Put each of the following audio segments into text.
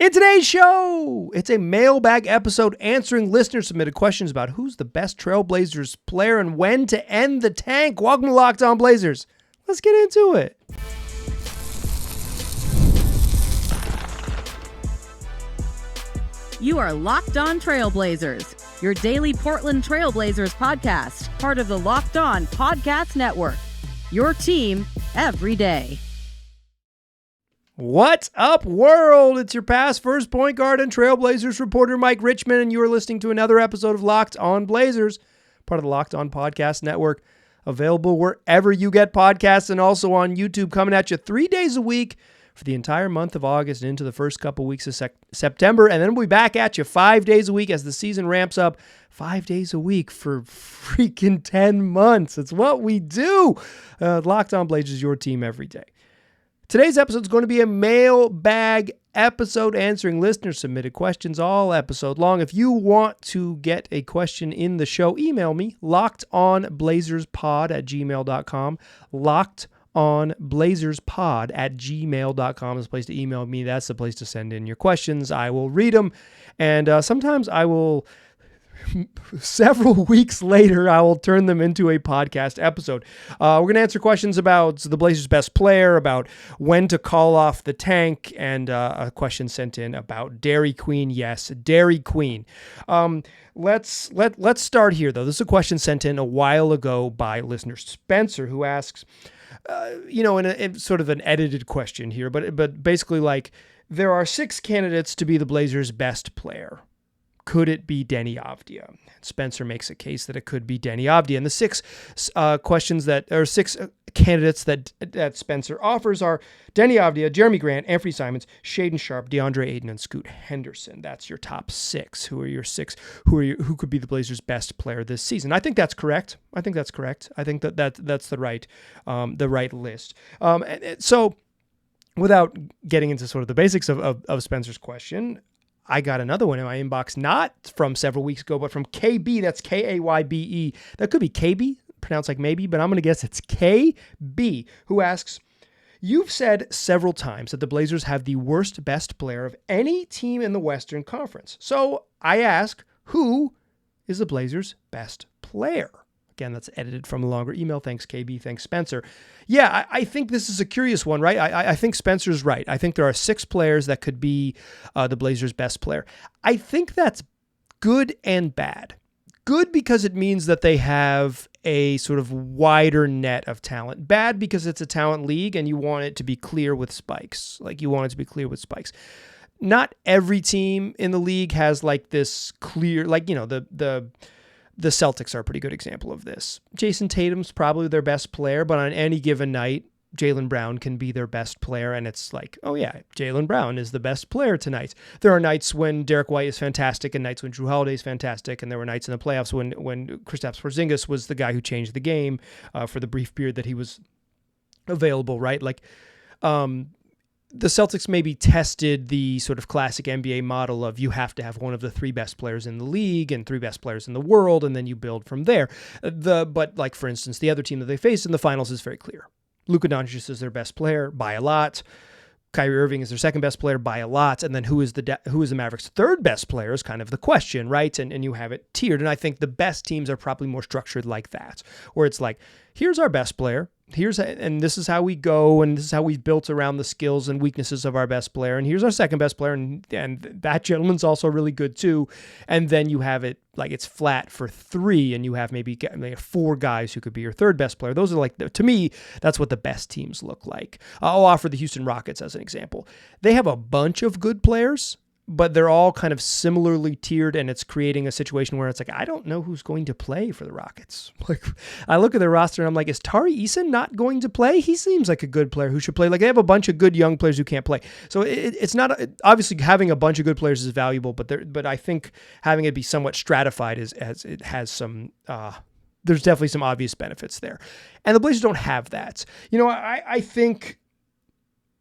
In today's show, it's a mailbag episode answering listener-submitted questions about who's the best Trailblazers player and when to end the tank. Welcome to Locked On Blazers. Let's get into it. You are Locked On Trailblazers, your daily Portland Trailblazers podcast, part of the Locked On Podcast Network. Your team every day. What's up, world? It's your past first point guard and Trailblazers reporter, Mike Richmond, and you are listening to another episode of Locked On Blazers, part of the Locked On Podcast Network, available wherever you get podcasts and also on YouTube, coming at you 3 days a week for the entire month of August and into the first couple weeks of September, and then we'll be back at you 5 days a week as the season ramps up. 5 days a week for freaking 10 months. It's what we do. Locked On Blazers, your team every day. Today's episode is going to be a mailbag episode answering listener-submitted questions all episode long. If you want to get a question in the show, email me, lockedonblazerspod@gmail.com. lockedonblazerspod@gmail.com is the place to email me. That's the place to send in your questions. I will read them, and sometimes I will... Several weeks later, I will turn them into a podcast episode. We're going to answer questions about the Blazers' best player, about when to call off the tank, and a question sent in about Dairy Queen. Yes, Dairy Queen. Let's start here, though. This is a question sent in a while ago by listener Spencer, who asks, in sort of an edited question here, but basically like, there are 6 candidates to be the Blazers' best player. Could it be Deni Avdija? Spencer makes a case that it could be Deni Avdija. And the 6 candidates that Spencer offers are Deni Avdija, Jeremy Grant, Anthony Simons, Shaedon Sharpe, DeAndre Ayton, and Scoot Henderson. That's your top 6. Who are your 6? Who could be the Blazers' best player this season? I think that's correct. I think that's the right list. So without getting into sort of the basics of Spencer's question, I got another one in my inbox, not from several weeks ago, but from KB. That's Kaybe. That could be KB, pronounced like maybe, but I'm going to guess it's KB, who asks, you've said several times that the Blazers have the worst best player of any team in the Western Conference. So I ask, who is the Blazers' best player? Again, that's edited from a longer email. Thanks, KB. Thanks, Spencer. Yeah, I think this is a curious one, right? I think Spencer's right. I think there are 6 players that could be the Blazers' best player. I think that's good and bad. Good because it means that they have a sort of wider net of talent. Bad because it's a talent league and you want it to be clear with spikes. Not every team in the league has like this clear, the Celtics are a pretty good example of this. Jason Tatum's probably their best player, but on any given night, Jaylen Brown can be their best player, and it's like, oh yeah, Jaylen Brown is the best player tonight. There are nights when Derek White is fantastic and nights when Jrue Holiday is fantastic, and there were nights in the playoffs when Kristaps Porzingis was the guy who changed the game for the brief period that he was available, right? The Celtics maybe tested the sort of classic NBA model of you have to have one of the 3 best players in the league and 3 best players in the world, and then you build from there. But for instance, the other team that they faced in the finals is very clear. Luka Doncic is their best player by a lot. Kyrie Irving is their second best player by a lot. And then who is the Mavericks' third best player is kind of the question, right? And you have it tiered. And I think the best teams are probably more structured like that, where it's like, here's our best player. And this is how we go, and this is how we've built around the skills and weaknesses of our best player. And here's our second best player, and that gentleman's also really good too. And then you have it like it's flat for 3, and you have maybe 4 guys who could be your third best player. Those are to me, that's what the best teams look like. I'll offer the Houston Rockets as an example. They have a bunch of good players, but they're all kind of similarly tiered, and it's creating a situation where it's like, I don't know who's going to play for the Rockets. Like, I look at their roster and I'm like, is Tari Eason not going to play? He seems like a good player who should play. Like, they have a bunch of good young players who can't play. So it's not, obviously having a bunch of good players is valuable, but I think having it be somewhat stratified it has some, there's definitely some obvious benefits there. And the Blazers don't have that. I think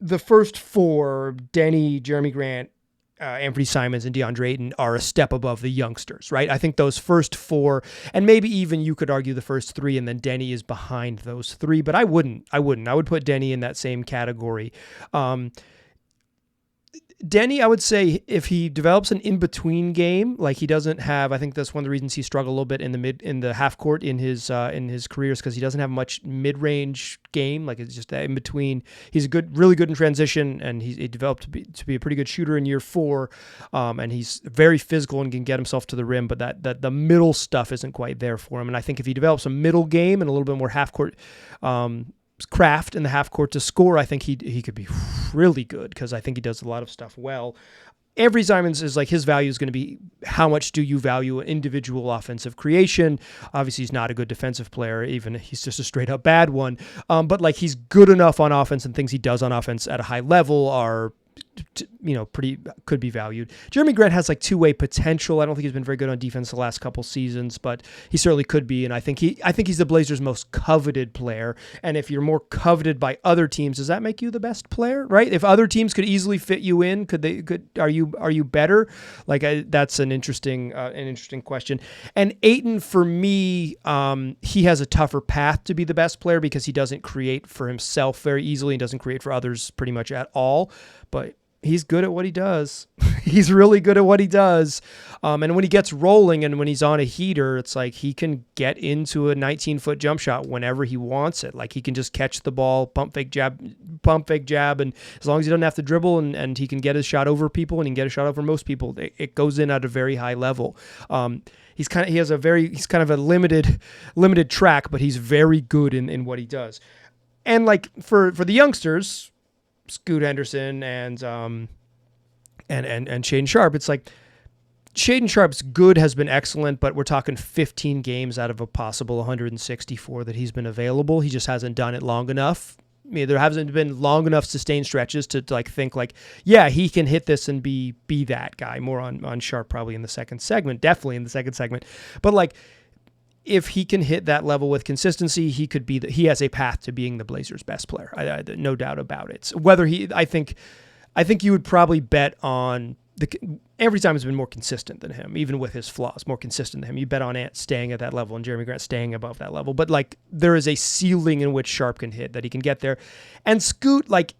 the first 4, Deni, Jeremy Grant, Anthony Simons and DeAndre Ayton are a step above the youngsters, right? I think those first 4, and maybe even you could argue the first 3, and then Deni is behind those 3, but I wouldn't. I would put Deni in that same category. Denny, I would say if he develops an in-between game, like he doesn't have, I think that's one of the reasons he struggled a little bit in the half court in his careers, because he doesn't have much mid-range game. Like it's just that in between. He's really good in transition, and he developed to be a pretty good shooter in year 4, and he's very physical and can get himself to the rim. But that the middle stuff isn't quite there for him. And I think if he develops a middle game and a little bit more half court craft in the half court to score, I think he could be really good, because I think he does a lot of stuff well. Avery Simons is like, his value is going to be how much do you value individual offensive creation. Obviously, he's not a good defensive player, even he's just a straight up bad one. But like, he's good enough on offense, and things he does on offense at a high level are, pretty could be valued. Jeremy Grant has like two-way potential. I don't think he's been very good on defense the last couple seasons, but he certainly could be. And I think he's the Blazers' most coveted player. And if you're more coveted by other teams, does that make you the best player? Right? If other teams could easily fit you in, are you better? Like that's an interesting question. And Ayton, for me, he has a tougher path to be the best player, because he doesn't create for himself very easily and doesn't create for others pretty much at all. But he's good at what he does. He's really good at what he does. And when he gets rolling and when he's on a heater, it's like he can get into a 19-foot jump shot whenever he wants it. Like he can just catch the ball, pump fake jab. And as long as he doesn't have to dribble and he can get his shot over people, and he can get a shot over most people, it goes in at a very high level. He's kind of a limited track, but he's very good in what he does. And like for the youngsters, Scoot Henderson and Shaedon Sharpe, it's like Shaedon Sharpe's good has been excellent, but we're talking 15 games out of a possible 164 that he's been available. He just hasn't done it long enough. I mean, there hasn't been long enough sustained stretches to like think like, yeah, he can hit this and be that guy. More on Sharpe probably in the second segment, definitely in the second segment. But like, if he can hit that level with consistency, he has a path to being the Blazers' best player. No doubt about it. Whether I think you would probably bet on every time has been more consistent than him, even with his flaws, more consistent than him. You bet on Ant staying at that level and Jeremy Grant staying above that level. But like, there is a ceiling in which Sharpe can hit, that he can get there. And Scoot, like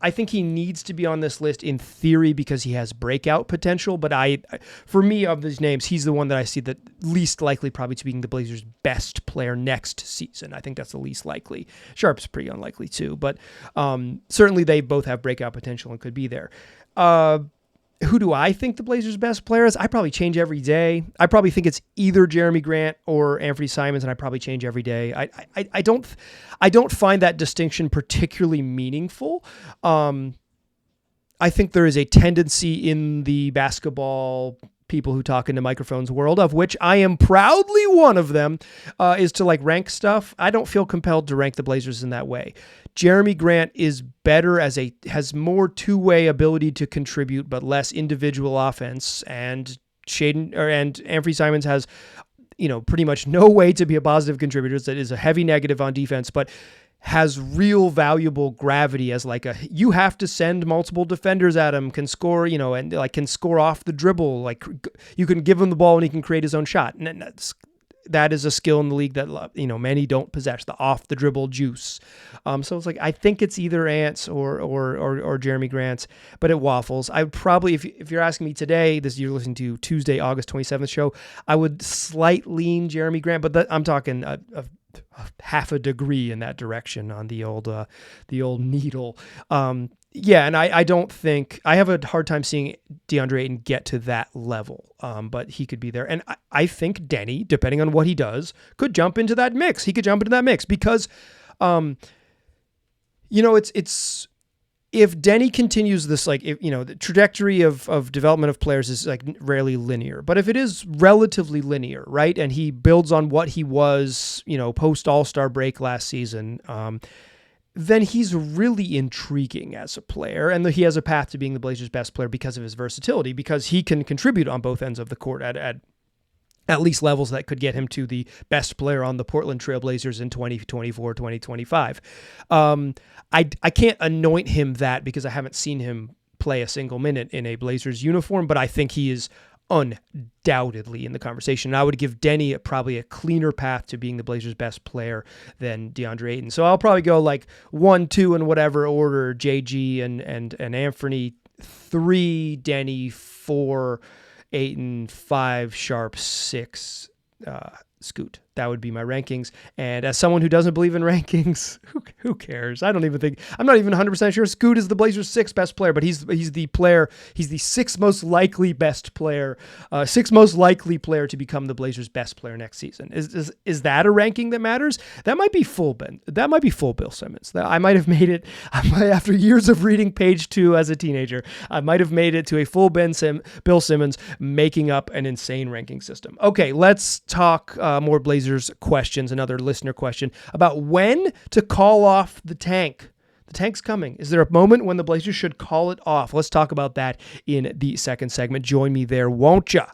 I think he needs to be on this list in theory because he has breakout potential. But for me, of these names, he's the one that I see that least likely probably to being the Blazers' best player next season. I think that's the least likely. Sharpe's pretty unlikely too, but certainly they both have breakout potential and could be there. Who do I think the Blazers' best player is? I probably change every day. I probably think it's either Jeremy Grant or Anthony Simons, and I probably change every day. I don't find that distinction particularly meaningful. I think there is a tendency in the basketball people who talk into microphones world, of which I am proudly one of them, is to like rank stuff. I don't feel compelled to rank the Blazers in that way. Jeremy Grant is better has more two-way ability to contribute, but less individual offense. And Anthony Simons has, pretty much no way to be a positive contributor. That is a heavy negative on defense, but has real valuable gravity as like you have to send multiple defenders at him, can score, and like can score off the dribble. Like you can give him the ball and he can create his own shot. And that is a skill in the league that, many don't possess, the off the dribble juice. So it's like, I think it's either Ants or Jeremy Grant, but it waffles. I would probably, if you're asking me today, you're listening to Tuesday, August 27th show, I would slight lean Jeremy Grant, but I'm talking a half a degree in that direction on the old needle. Yeah, and I don't think, I have a hard time seeing DeAndre Ayton get to that level, but he could be there. And I think Denny, depending on what he does, could jump into that mix. He could jump into that mix because, it's if Denny continues this, like, the trajectory of development of players is like rarely linear, but if it is relatively linear, right, and he builds on what he was, post All-Star break last season, then he's really intriguing as a player, and he has a path to being the Blazers' best player because of his versatility, because he can contribute on both ends of the court at least levels that could get him to the best player on the Portland Trail Blazers in 2024, 2025. I can't anoint him that because I haven't seen him play a single minute in a Blazers uniform, but I think he is undoubtedly in the conversation. And I would give Denny probably a cleaner path to being the Blazers' best player than DeAndre Ayton. So I'll probably go like 1, 2 in whatever order, JG and Anthony 3 Denny, 4 Ayton, 5 Sharp, 6 Scoot. That would be my rankings. And as someone who doesn't believe in rankings, who cares? I'm not even 100% sure Scoot is the Blazers' 6th best player, but he's the player. He's the 6th most likely best player, 6th most likely player to become the Blazers' best player next season. Is that a ranking that matters? That might be full Ben. That might be full Bill Simmons. I might have made it. After years of reading Page 2 as a teenager, I might have made it to a full Bill Simmons making up an insane ranking system. Okay, let's talk more Blazers questions. Another listener question about when to call off the tank. The tank's coming. Is there a moment when the Blazers should call it off? Let's talk about that in the second segment. Join me there, won't ya?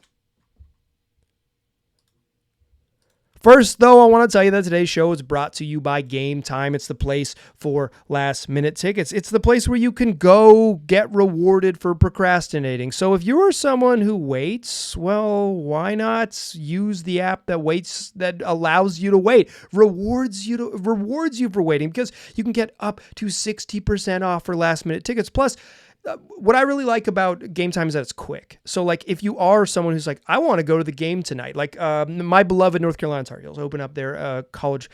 First, though, I want to tell you that today's show is brought to you by Gametime. It's the place for last-minute tickets. It's the place where you can go get rewarded for procrastinating. So if you're someone who waits, well, why not use the app that allows you to wait, rewards you for waiting, because you can get up to 60% off for last-minute tickets. Plus, what I really like about Gametime is that it's quick. So, like, if you are someone who's like, I want to go to the game tonight, like my beloved North Carolina Tar Heels open up their college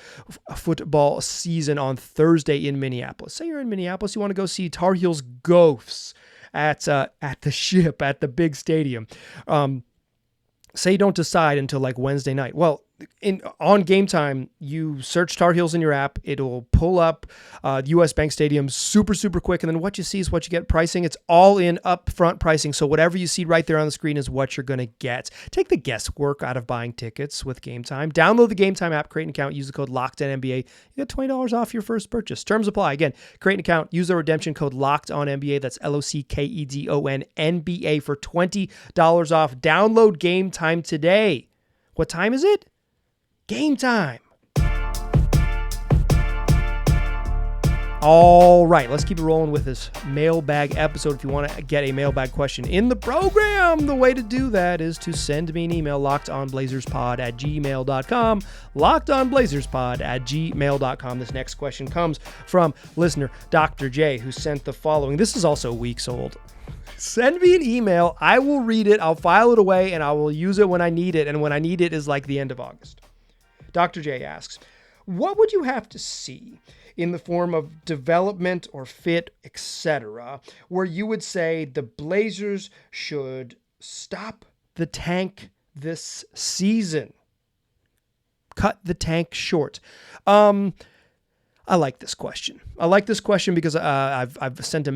football season on Thursday in Minneapolis. Say you're in Minneapolis, you want to go see Tar Heels Gophs at the Ship, at the big stadium. Say you don't decide until like Wednesday night. Well, on Gametime, you search Tar Heels in your app. It'll pull up US Bank Stadium super, super quick. And then what you see is what you get pricing. It's all in upfront pricing. So whatever you see right there on the screen is what you're going to get. Take the guesswork out of buying tickets with Gametime. Download the Gametime app, create an account, use the code LOCKEDONNBA. You get $20 off your first purchase. Terms apply. Again, create an account, use the redemption code LOCKEDONNBA. That's LOCKEDONNBA for $20 off. Download Gametime today. What time is it? Gametime. All right, let's keep it rolling with this mailbag episode. If you want to get a mailbag question in the program, the way to do that is to send me an email, lockedonblazerspod@gmail.com, lockedonblazerspod@gmail.com. This next question comes from listener Dr. J, who sent the following. This is also weeks old. Send me an email. I will read it. I'll file it away, and I will use it when I need it. And when I need it is like the end of August. Dr. J asks, what would you have to see in the form of development or fit, etc., where you would say the Blazers should stop the tank this season? Cut the tank short. I like this question. I like this question because I've sent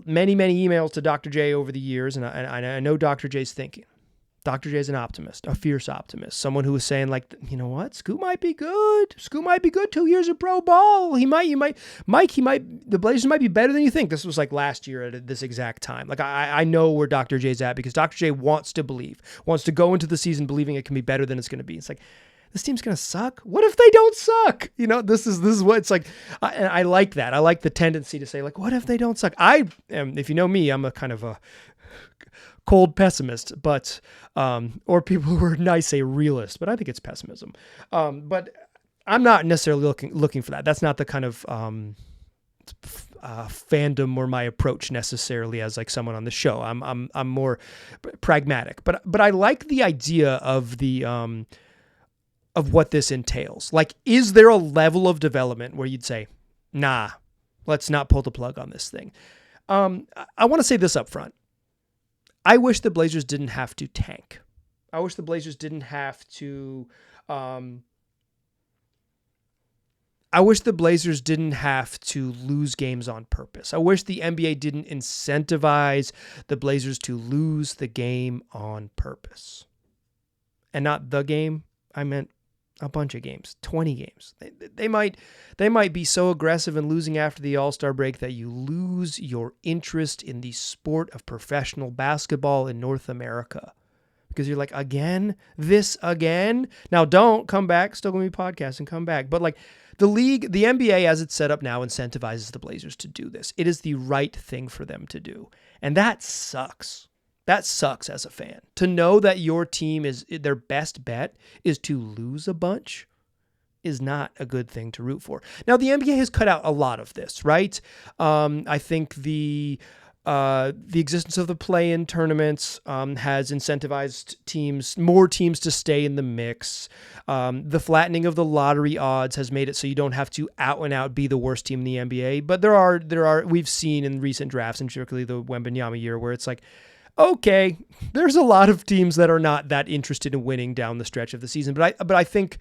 many emails to Dr. J over the years, and I know Dr. J's thinking. Dr. J is an optimist, a fierce optimist, someone who is saying, like, you know what, Scoot might be good. Scoot might be good. 2 years of pro ball. The Blazers might be better than you think. This was like last year at this exact time. Like, I know where Dr. J's at because Dr. J wants to go into the season believing it can be better than it's going to be. It's like, this team's going to suck. What if they don't suck? You know, this is what it's like. I like that. I like the tendency to say, like, what if they don't suck? If you know me, I'm a kind of a cold pessimist, but, or people who are nice say realist, but I think it's pessimism. But I'm not necessarily looking for that. That's not the kind of, fandom or my approach necessarily as like someone on the show. I'm more pragmatic, but I like the idea of of what this entails. Like, is there a level of development where you'd say, nah, let's not pull the plug on this thing? I want to say this up front. I wish the Blazers didn't have to tank. I wish the Blazers didn't have to, lose games on purpose. I wish the NBA didn't incentivize the Blazers to lose the game on purpose. And not the game, I meant a bunch of games, 20 games. They might be so aggressive in losing after the All-Star break that you lose your interest in the sport of professional basketball in North America. Because you're like, this again? Now don't come back, still going to be podcasting, come back. But like the league, the NBA as it's set up now incentivizes the Blazers to do this. It is the right thing for them to do. And that sucks. That sucks as a fan. To know that your team their best bet is to lose a bunch is not a good thing to root for. Now, the NBA has cut out a lot of this, right? I think the The existence of the play-in tournaments has incentivized more teams to stay in the mix. The flattening of the lottery odds has made it so you don't have to out and out be the worst team in the NBA. But there are we've seen in recent drafts, and particularly the Wembanyama year, where it's like, okay, there's a lot of teams that are not that interested in winning down the stretch of the season. But I think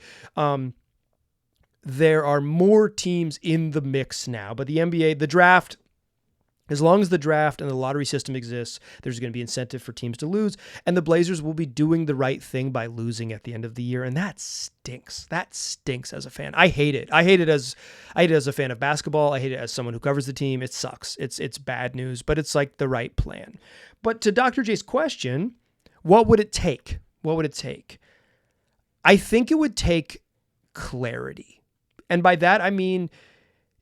there are more teams in the mix now. But the NBA, the draft, as long as the draft and the lottery system exists, there's going to be incentive for teams to lose, and the Blazers will be doing the right thing by losing at the end of the year, and that stinks. That stinks as a fan. I hate it. I hate it as a fan of basketball. I hate it as someone who covers the team. It sucks. It's bad news, but it's like the right plan. But to Dr. J's question, what would it take? What would it take? I think it would take clarity. And by that, I mean,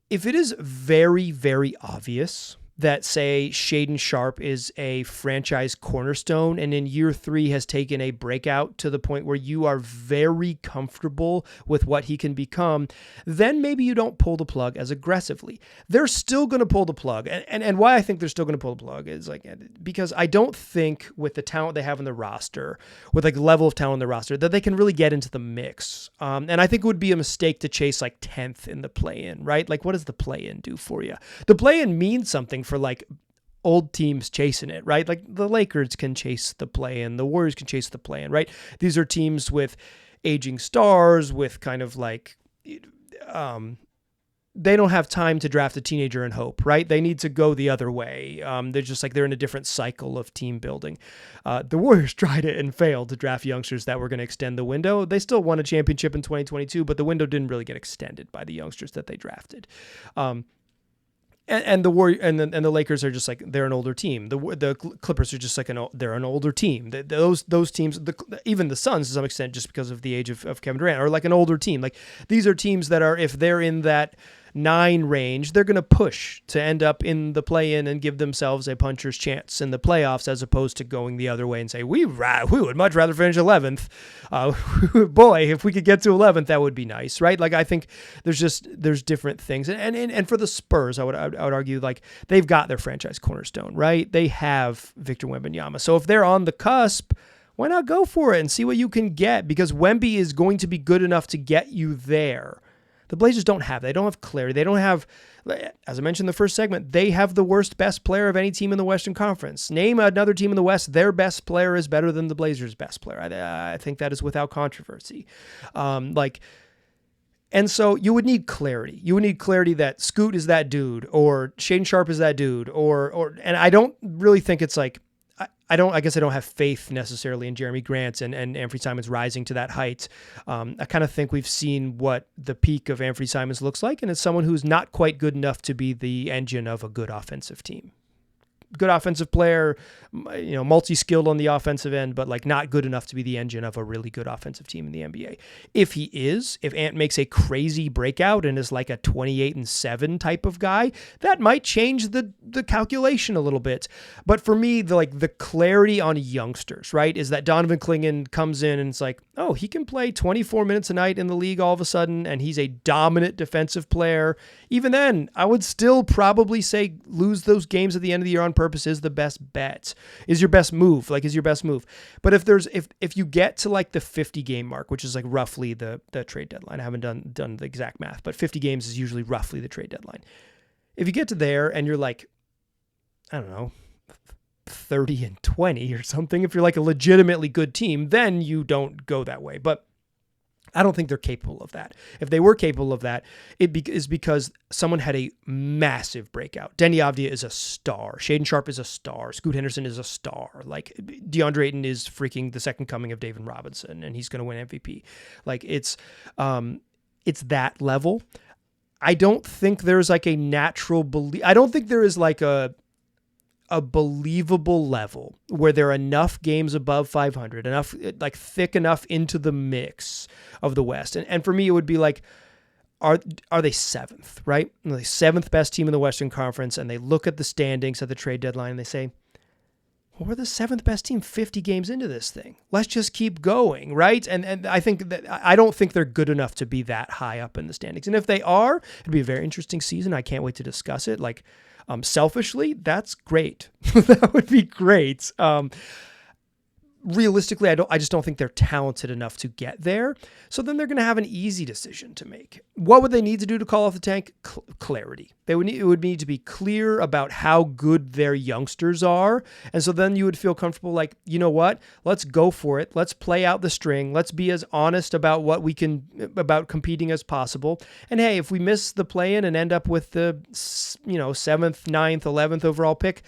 if it is very, very obvious that, say, Shaedon Sharpe is a franchise cornerstone and in year 3 has taken a breakout to the point where you are very comfortable with what he can become, then maybe you don't pull the plug as aggressively. They're still going to pull the plug. And why I think they're still going to pull the plug is like, because I don't think with the talent they have in the roster, with like the level of talent in the roster, that they can really get into the mix. And I think it would be a mistake to chase like 10th in the play-in, right? Like, what does the play-in do for you? The play-in means something for like old teams chasing it, right? Like the Lakers can chase the play-in, the Warriors can chase the play-in, right? These are teams with aging stars, with kind of like, they don't have time to draft a teenager and hope, right? They need to go the other way. They're just like, they're in a different cycle of team building. The Warriors tried it and failed to draft youngsters that were going to extend the window. They still won a championship in 2022, but the window didn't really get extended by the youngsters that they drafted. And the Warriors and the Lakers are just like, they're an older team. The Clippers are just like they're an older team. Those teams, even the Suns to some extent, just because of the age of Kevin Durant, are like an older team. Like, these are teams that are, if they're in that 9 range, they're going to push to end up in the play-in and give themselves a puncher's chance in the playoffs, as opposed to going the other way and say, we would much rather finish 11th. Boy, if we could get to 11th, that would be nice, right? Like, I think there's different things. And for the Spurs, I would argue, like, they've got their franchise cornerstone, right? They have Victor Wembanyama. So if they're on the cusp, why not go for it and see what you can get? Because Wemby is going to be good enough to get you there. The Blazers don't have that. They don't have clarity. They don't have, as I mentioned in the first segment, they have the worst best player of any team in the Western Conference. Name another team in the West, their best player is better than the Blazers' best player. I think that is without controversy. And so you would need clarity. You would need clarity that Scoot is that dude, or Shaedon Sharpe is that dude, and I don't really think it's like, I guess I don't have faith necessarily in Jeremy Grant and Anthony Simons rising to that height. I kind of think we've seen what the peak of Anthony Simons looks like, and it's someone who's not quite good enough to be the engine of a good offensive team. Good offensive player, multi-skilled on the offensive end, but like not good enough to be the engine of a really good offensive team in the NBA. If Ant makes a crazy breakout and is like a 28-7 type of guy, that might change the calculation a little bit. But for me, the clarity on youngsters, right, is that Donovan Clingan comes in and it's like, oh, he can play 24 minutes a night in the league all of a sudden, and he's a dominant defensive player. Even then, I would still probably say lose those games at the end of the year on purpose is the best bet, is your best move. But if you get to like the 50 game mark, which is like roughly the trade deadline, I haven't done the exact math, but 50 games is usually roughly the trade deadline. If you get to there and you're like, I don't know, 30-20 or something, if you're like a legitimately good team, then you don't go that way. But I don't think they're capable of that. If they were capable of that, it is because someone had a massive breakout. Deni Avdija is a star. Shaedon Sharpe is a star. Scoot Henderson is a star. Like, DeAndre Ayton is freaking the second coming of David Robinson, and he's going to win MVP. Like, it's that level. I don't think there's like a natural belief. I don't think there is like a believable level where there are enough games above 500, enough, like thick enough into the mix of the West. And for me, it would be like, are they 7th, right? Are they 7th best team in the Western Conference? And they look at the standings at the trade deadline and they say, we're the 7th best team 50 games into this thing. Let's just keep going, right? And I think that I don't think they're good enough to be that high up in the standings. And if they are, it'd be a very interesting season. I can't wait to discuss it. Like, selfishly, that's great. That would be great. Realistically, I just don't think they're talented enough to get there. So then they're going to have an easy decision to make. What would they need to do to call off the tank? Clarity. It would need to be clear about how good their youngsters are. And so then you would feel comfortable like, you know what? Let's go for it. Let's play out the string. Let's be as honest about about competing as possible. And hey, if we miss the play-in and end up with the 7th, 9th, 11th overall pick,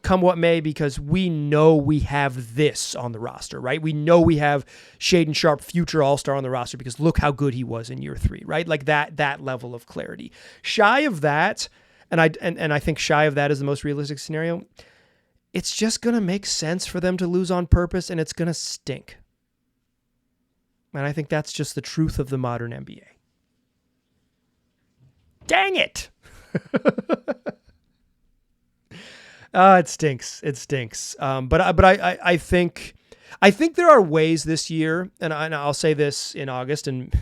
come what may, because we know we have this on the roster, right? We know we have Shaedon Sharpe, future all-star on the roster, because look how good he was in year 3, right? Like that level of clarity. Shy of that, and I think shy of that is the most realistic scenario, it's just going to make sense for them to lose on purpose, and it's going to stink. And I think that's just the truth of the modern NBA. Dang it! It stinks. It stinks. But I think there are ways this year, and I'll say this in August, and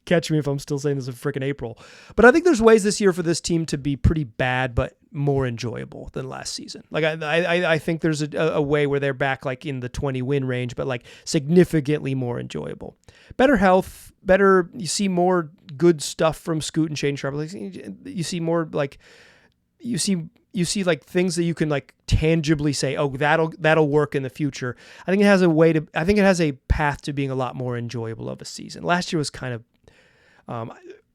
catch me if I'm still saying this in freaking April, but I think there's ways this year for this team to be pretty bad, but more enjoyable than last season. Like I think there's a way where they're back like in the 20 win range, but like significantly more enjoyable. Better health, you see more good stuff from Scoot and Shaedon Sharpe. Like, you see more like, you see like things that you can like tangibly say, oh, that'll work in the future. I think it has a path to being a lot more enjoyable of a season. Last year was kind of,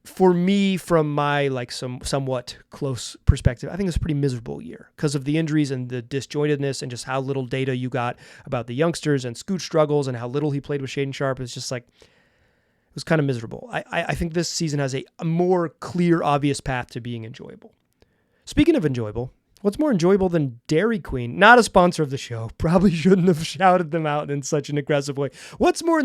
for me, from my like somewhat close perspective, I think it was a pretty miserable year because of the injuries and the disjointedness and just how little data you got about the youngsters and Scoot struggles and how little he played with Shaedon Sharpe. It's just like, it was kind of miserable. I think this season has a more clear, obvious path to being enjoyable. Speaking of enjoyable, what's more enjoyable than Dairy Queen? Not a sponsor of the show. Probably shouldn't have shouted them out in such an aggressive way. What's more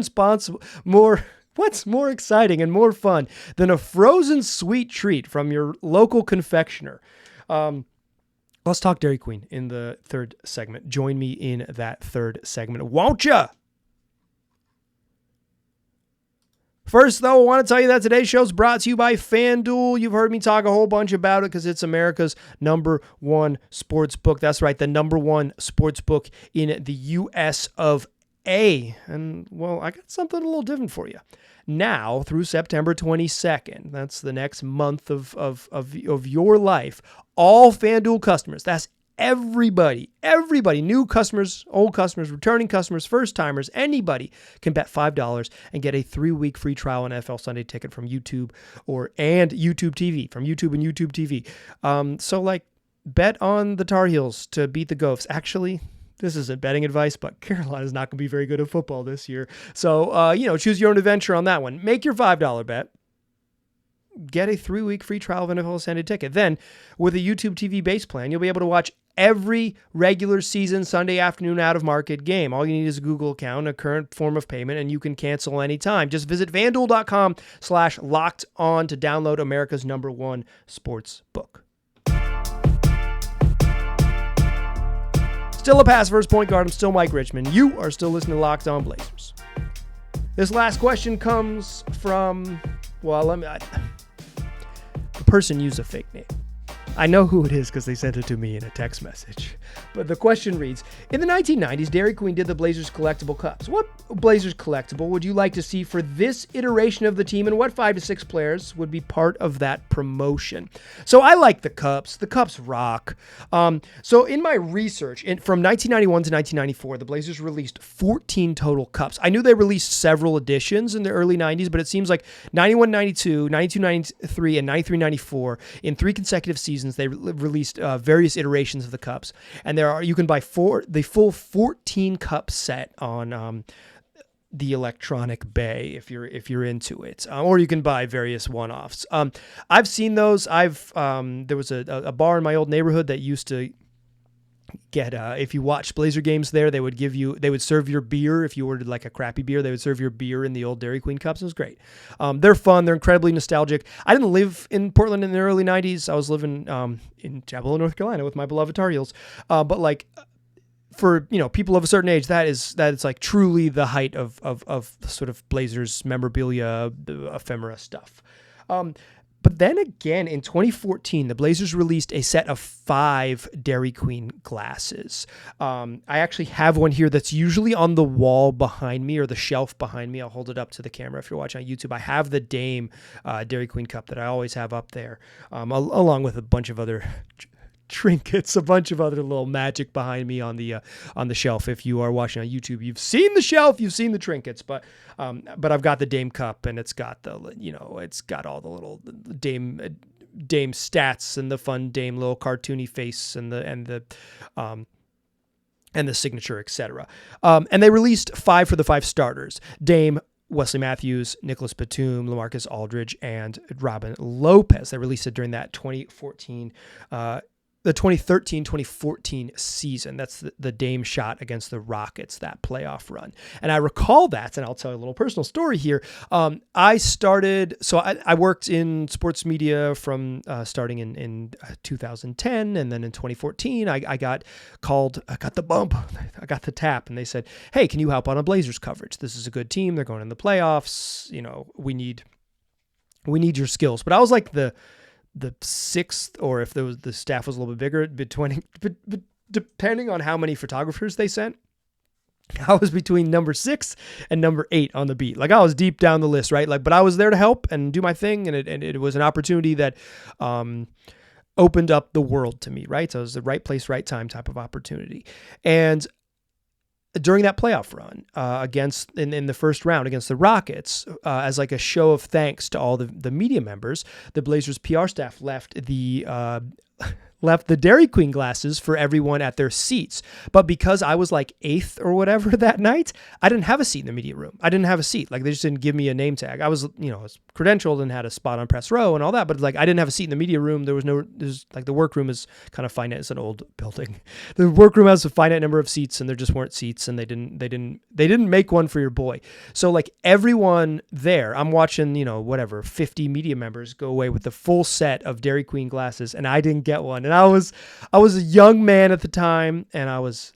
exciting and more fun than a frozen sweet treat from your local confectioner? Let's talk Dairy Queen in the third segment. Join me in that third segment, won't ya? First, though, I want to tell you that today's show is brought to you by FanDuel. You've heard me talk a whole bunch about it because it's America's number one sportsbook. That's right, the number one sportsbook in the U.S. of A. And, well, I got something a little different for you. Now, through September 22nd, that's the next month of your life, all FanDuel customers, that's everybody, new customers, old customers, returning customers, first-timers, anybody can bet $5 and get a 3-week free trial on NFL Sunday Ticket from YouTube and YouTube TV, from YouTube and YouTube TV. So, like, bet on the Tar Heels to beat the Gophers. Actually, this isn't betting advice, but Carolina's not going to be very good at football this year. So, choose your own adventure on that one. Make your $5 bet. Get a 3-week free trial of NFL Sunday Ticket. Then, with a YouTube TV base plan, you'll be able to watch every regular season Sunday afternoon out-of-market game. All you need is a Google account, a current form of payment, and you can cancel anytime. Just visit FanDuel.com/lockedon to download America's number one sports book. Still a pass first point guard. I'm still Mike Richmond. You are still listening to Locked On Blazers. This last question comes from, the person used a fake name. I know who it is because they sent it to me in a text message. But the question reads, in the 1990s, Dairy Queen did the Blazers collectible cups. What Blazers collectible would you like to see for this iteration of the team, and what 5 to 6 players would be part of that promotion? So I like the cups. The cups rock. So in my research, from 1991 to 1994, the Blazers released 14 total cups. I knew they released several editions in the early 90s, but it seems like 91-92, 92-93, and 93-94, in 3 consecutive seasons, they released various iterations of the cups, and you can buy the full 14 cup set on the Electronic Bay if you're into it, or you can buy various one-offs. I've seen those. There was a bar in my old neighborhood that used to get if you watched Blazer games there, they would serve your beer. If you ordered like a crappy beer, they would serve your beer in the old Dairy Queen cups. It was great. They're fun. They're incredibly nostalgic. I didn't live in Portland in the early 90s. I was living in Chapel Hill, North Carolina with my beloved Tar Heels. But like for, people of a certain age, that is like truly the height of sort of Blazers memorabilia, the ephemera stuff. But then again, in 2014, the Blazers released a set of 5 Dairy Queen glasses. I actually have one here that's usually on the wall behind me, or the shelf behind me. I'll hold it up to the camera if you're watching on YouTube. I have the Dame Dairy Queen cup that I always have up there, along with a bunch of other trinkets, a bunch of other little magic behind me on the shelf. If you are watching on YouTube, you've seen the shelf, you've seen the trinkets, but I've got the Dame cup, and it's got it's got all the little Dame stats and the fun Dame little cartoony face and the signature, etc. And they released 5 for the 5 starters: Dame, Wesley Matthews, Nicholas Batum, LaMarcus Aldridge, and Robin Lopez. They released it during that 2013-2014 season. That's the Dame shot against the Rockets, that playoff run. And I recall that, and I'll tell you a little personal story here. I worked in sports media from starting in 2010, and then in 2014, I got the bump, I got the tap, and they said, hey, can you help on a Blazers coverage? This is a good team. They're going in the playoffs. We need your skills. But I was like the 6th, or if the staff was a little bit bigger, depending on how many photographers they sent, I was between number 6 and number 8 on the beat. Like, I was deep down the list, right? Like, but I was there to help and do my thing, and it was an opportunity that opened up the world to me, right? So it was the right place, right time type of opportunity. And during that playoff run in the first round against the Rockets, as like a show of thanks to all the media members, the Blazers PR staff left the Dairy Queen glasses for everyone at their seats. But because I was like 8th or whatever that night, I didn't have a seat in the media room. I didn't have a seat. Like, they just didn't give me a name tag. I was, was credentialed and had a spot on press row and all that, but like, I didn't have a seat in the media room. There's like, the workroom is kind of finite. It's an old building. The workroom has a finite number of seats, and there just weren't seats, and they didn't make one for your boy. So like, everyone there, I'm watching, 50 media members go away with the full set of Dairy Queen glasses, and I didn't get one. And I was a young man at the time, and I was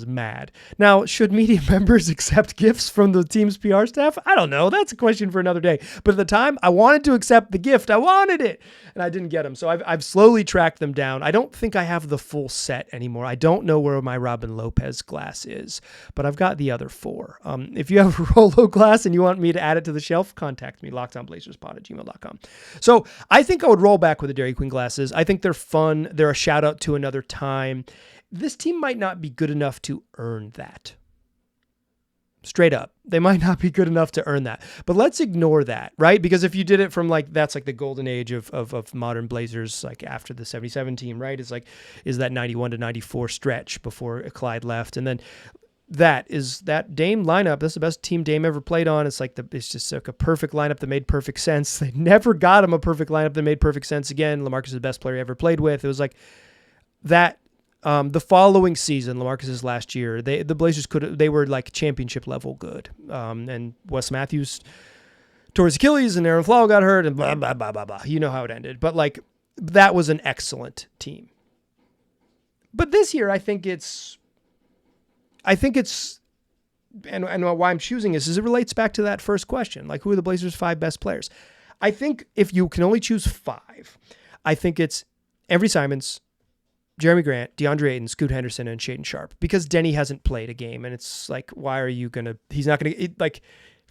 mad. Now, should media members accept gifts from the team's PR staff? I don't know. That's a question for another day. But at the time, I wanted to accept the gift. I wanted it, and I didn't get them. So I've slowly tracked them down. I don't think I have the full set anymore. I don't know where my Robin Lopez glass is, but I've got the other 4. If you have a Rolo glass and you want me to add it to the shelf, contact me, lockedonblazerspod@gmail.com. So I think I would roll back with the Dairy Queen glasses. I think they're fun. They're a shout out to another time. This team might not be good enough to earn that. Straight up. They might not be good enough to earn that. But let's ignore that, right? Because if you did it from that's like the golden age of modern Blazers, like after the 77 team, right? Is that 91 to 94 stretch before Clyde left. And then that Dame lineup. That's the best team Dame ever played on. It's just like a perfect lineup that made perfect sense. They never got him a perfect lineup that made perfect sense again. LaMarcus is the best player he ever played with. It was like that. The following season, LaMarcus's last year, the Blazers they were like championship level good. And Wes Matthews tore his Achilles, and Aaron Flowell got hurt, and blah, blah, blah, blah, blah. You know how it ended. But like, that was an excellent team. But this year, I think it's, and why I'm choosing this is it relates back to that first question. Like, who are the Blazers' 5 best players? I think if you can only choose 5, I think it's Anfernee Simons, Jeremy Grant, DeAndre Ayton, Scoot Henderson, and Shaedon Sharpe, because Denny hasn't played a game, and it's like, why are you he's not going to, like,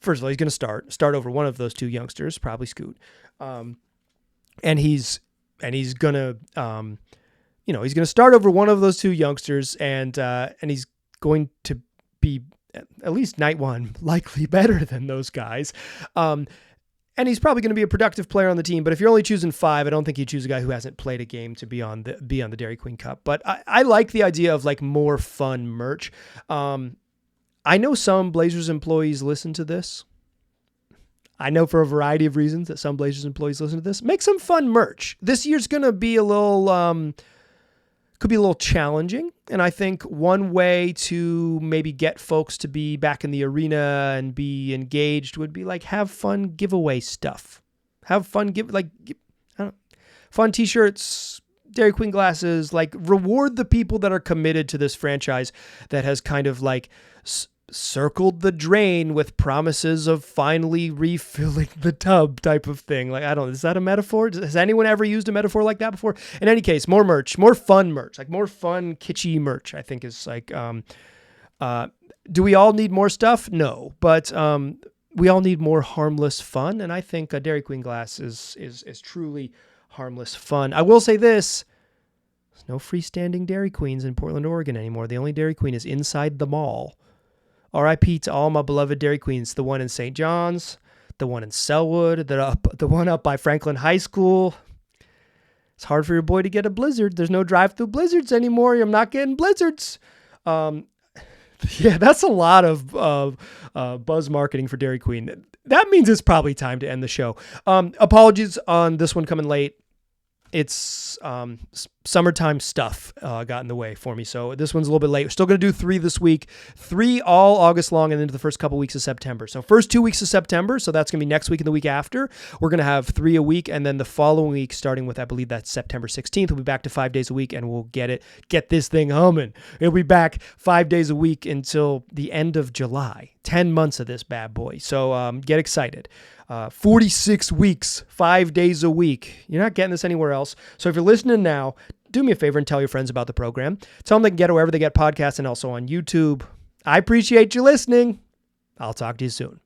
first of all, he's going to start over one of those 2 youngsters, probably Scoot. And he's going to, he's going to start over one of those 2 youngsters, and he's going to be, at least night one, likely better than those guys. And he's probably going to be a productive player on the team. But if you're only choosing 5, I don't think you choose a guy who hasn't played a game to be on the Dairy Queen Cup. But I like the idea of like more fun merch. I know some Blazers employees listen to this. I know for a variety of reasons that some Blazers employees listen to this. Make some fun merch. This year's going to be a little, could be a little challenging. And I think one way to maybe get folks to be back in the arena and be engaged would be like, have fun giveaway stuff. Have fun, fun t-shirts, Dairy Queen glasses, like reward the people that are committed to this franchise that has kind of like circled the drain with promises of finally refilling the tub type of thing. Like, I don't know, is that a metaphor? Has anyone ever used a metaphor like that before? In any case, more merch, more fun merch, like more fun, kitschy merch, I think is like, do we all need more stuff? No, but we all need more harmless fun. And I think a Dairy Queen glass is truly harmless fun. I will say this, there's no freestanding Dairy Queens in Portland, Oregon anymore. The only Dairy Queen is inside the mall. RIP to all my beloved Dairy Queens, the one in St. John's, the one in Selwood, the one up by Franklin High School. It's hard for your boy to get a Blizzard. There's no drive-through Blizzards anymore. I'm not getting Blizzards. Yeah, that's a lot of buzz marketing for Dairy Queen. That means it's probably time to end the show. Apologies on this one coming late. It's summertime stuff got in the way for me. So this one's a little bit late. We're still going to do 3 this week. 3 all August long and into the first couple weeks of September. So first 2 weeks of September. So that's going to be next week and the week after. We're going to have 3 a week. And then the following week, starting with, I believe that's September 16th, we'll be back to 5 days a week and we'll get this thing humming. It'll be back 5 days a week until the end of July. 10 months of this bad boy. So get excited. 46 weeks, 5 days a week. You're not getting this anywhere else. So if you're listening now, do me a favor and tell your friends about the program. Tell them they can get it wherever they get podcasts and also on YouTube. I appreciate you listening. I'll talk to you soon.